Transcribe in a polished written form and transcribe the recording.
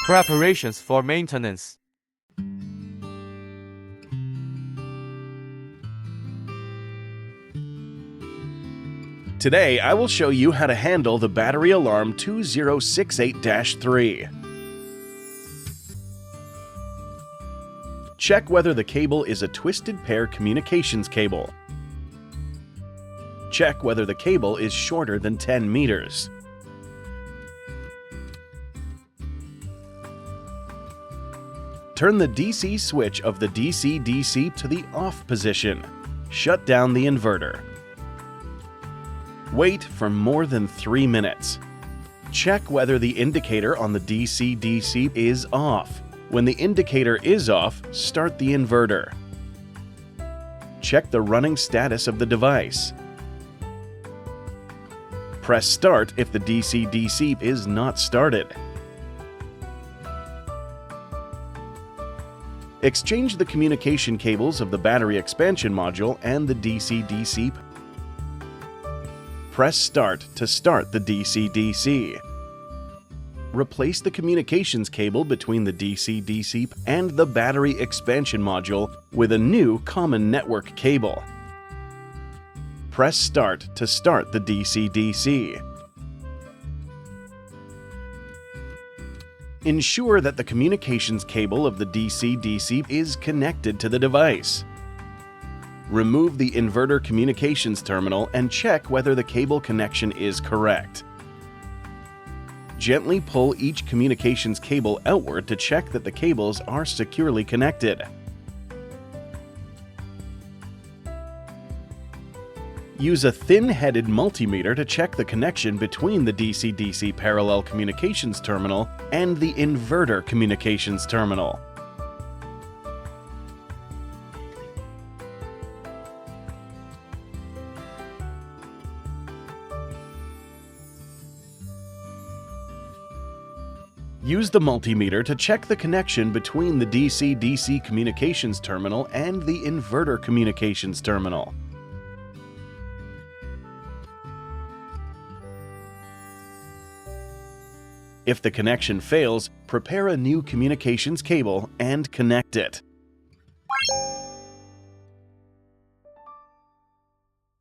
Preparations for maintenance. Today, I will show you how to handle the battery alarm 2068-3. Check whether the cable is a twisted pair communications cable. Check whether the cable is shorter than 10 meters. Turn the DC switch of the DC-DC to the off position. Shut down the inverter. Wait for more than 3 minutes. Check whether the indicator on the DC-DC is off. When the indicator is off, start the inverter. Check the running status of the device. Press Start if the DC-DC is not started. Exchange the communication cables of the battery expansion module and the DC-DC. Press Start to start the DC-DC. Replace the communications cable between the DC-DC and the battery expansion module with a new common network cable. Press Start to start the DC-DC. Ensure that the communications cable of the DC-DC is connected to the device. Remove the inverter communications terminal and check whether the cable connection is correct. Gently pull each communications cable outward to check that the cables are securely connected. Use a thin-headed multimeter to check the connection between the DC-DC parallel communications terminal and the inverter communications terminal. Use the multimeter to check the connection between the DC-DC communications terminal and the inverter communications terminal. If the connection fails, prepare a new communications cable and connect it.